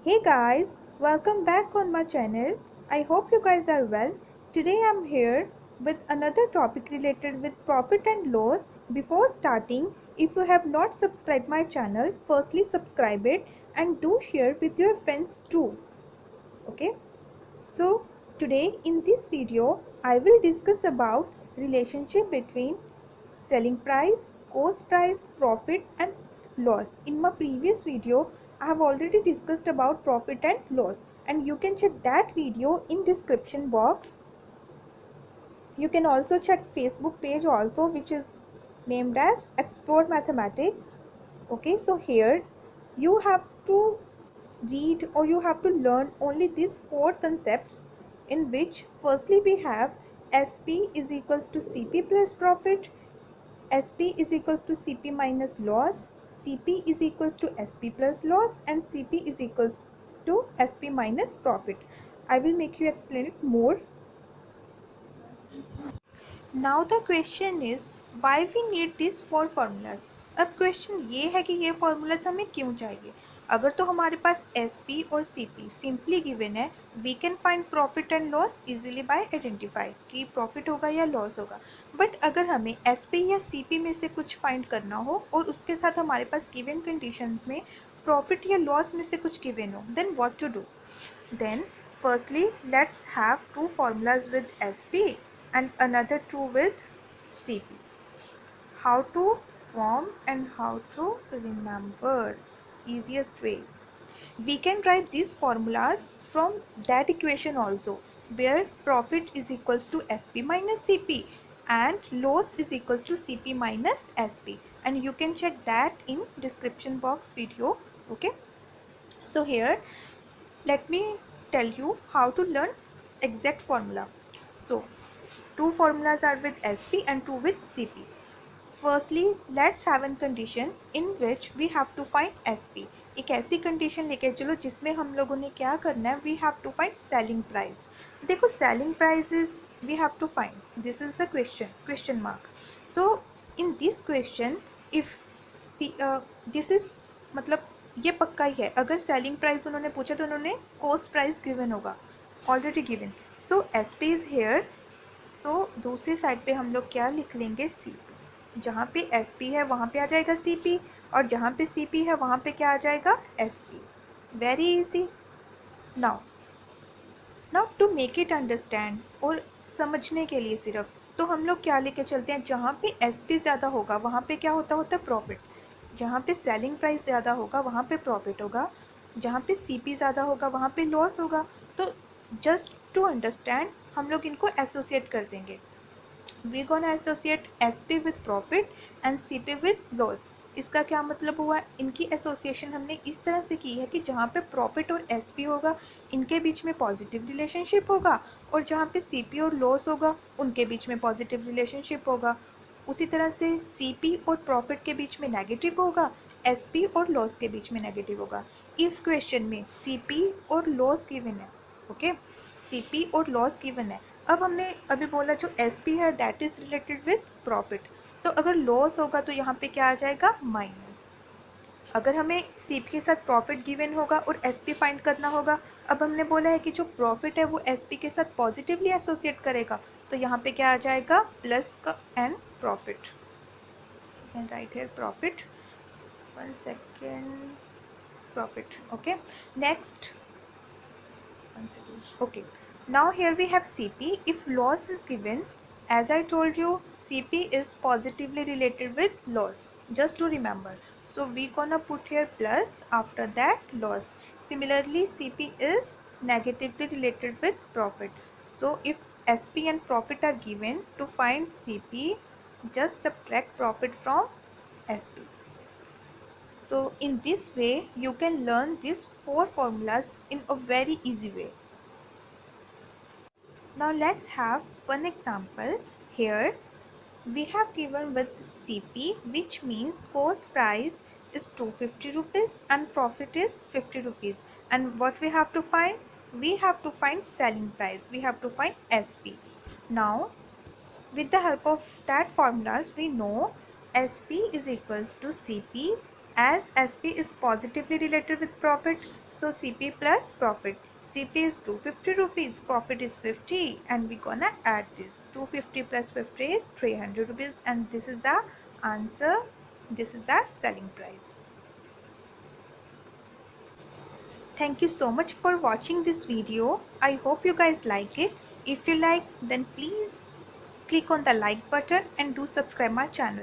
Hey guys, welcome back on my channel. I hope you guys are well. Today I'm here with another topic related with profit and loss. Before starting, if you have not subscribed my channel, firstly subscribe it and do share with your friends too. Okay? So today in this video, I will discuss about relationship between selling price, cost price, profit and loss. In my previous video, I have already discussed about profit and loss, and you can check that video in description box. You can also check Facebook page also, which is named as Explore Mathematics. Okay, so here you have to read or you have to learn only these four concepts, in which firstly we have SP is equals to CP plus profit, SP is equals to CP minus loss, CP is equals to SP plus loss, and CP is equals to SP minus profit. I will make you explain it more. Now the question is why we need these four formulas. अब question ये है कि ये formulas हमें क्यों चाहिए. अगर तो हमारे पास SP और CP सिंपली गिवन है, we can find profit and loss easily by identify कि प्रॉफिट होगा या लॉस होगा. बट अगर हमें SP या CP में से कुछ फाइंड करना हो और उसके साथ हमारे पास गिवन कंडीशन में प्रॉफिट या लॉस में से कुछ गिवन हो, then what to do. Then firstly let's have two formulas with SP and another two with CP. How to form and how to remember. Easiest way. We can write these formulas from that equation also, where profit is equals to SP minus CP and loss is equals to CP minus SP, and you can check that in description box video. Okay, so here let me tell you how to learn exact formula. So two formulas are with SP and two with CP. Firstly let's have a condition in which we have to find SP. एक ऐसी condition लेके चलो जिसमें हम लोगों ने क्या करना है, we have to find selling price. देखो selling price is we have to find, this is the question mark. So in this question if this is मतलब ये पक्का ही है, अगर सेलिंग प्राइस उन्होंने पूछा तो उन्होंने कॉस्ट प्राइस गिवन होगा, already given. So S P is here. सो दूसरी साइड पे हम लोग क्या लिख लेंगे, सी पी. जहाँ पे एस पी है वहाँ पे आ जाएगा सी पी, और जहाँ पे सी पी है वहाँ पे क्या आ जाएगा, S P. Very easy. Now now to make it understand, और समझने के लिए सिर्फ, तो हम लोग क्या लेके चलते हैं, जहाँ पे एस पी ज़्यादा होगा वहाँ पे क्या होता है प्रॉफिट. जहाँ पे सेलिंग प्राइस ज़्यादा होगा वहाँ पे प्रॉफिट होगा, जहाँ पे सीपी ज़्यादा होगा वहाँ पे लॉस होगा. तो जस्ट टू अंडरस्टैंड हम लोग इनको एसोसिएट कर देंगे. We gonna associate S P with profit and C P with loss. इसका क्या मतलब हुआ, इनकी एसोसिएशन हमने इस तरह से की है कि जहाँ पे प्रॉफिट और एस पी होगा इनके बीच में पॉजिटिव रिलेशनशिप होगा, और जहाँ पे सी पी और लॉस होगा उनके बीच में पॉजिटिव रिलेशनशिप होगा. उसी तरह से सी पी और प्रॉफिट के बीच में नेगेटिव होगा, एस पी और लॉस के बीच में नेगेटिव होगा. इफ़ क्वेश्चन में सी पी और लॉस गिवन है, ओके, सी पी और लॉस गिवन है. अब हमने अभी बोला जो एस पी है that is related with profit, तो अगर लॉस होगा तो यहाँ पे क्या आ जाएगा, माइनस. अगर हमें सी पी के साथ प्रॉफिट गिवन होगा और एस पी फाइंड करना होगा, अब हमने बोला है कि जो प्रॉफिट है वो एस पी के साथ पॉजिटिवली एसोसिएट करेगा, तो यहाँ पे क्या आ जाएगा, प्लस का and profit. And right here profit, 1 second, profit. Okay, next, 1 second. Okay, now here we have CP. If loss is given, as I told you, CP is positively related with loss, just to remember. So we gonna put here plus, after that loss. Similarly CP is negatively related with profit. So if SP and profit are given, to find CP just subtract profit from SP. So in this way you can learn these four formulas in a very easy way. Now let's have one example. Here we have given with CP, which means cost price is 250 rupees and profit is 50 rupees. And what we have to find? We have to find selling price. We have to find SP. Now with the help of that formulas we know SP is equals to CP As SP is positively related with profit, so CP plus profit. CP is 250 rupees, profit is 50, and we gonna add this. 250 plus 50 is 300 rupees, and this is our answer. This is our selling price. Thank you so much for watching this video. I hope you guys like it. If you like, then please click on the like button and do subscribe my channel.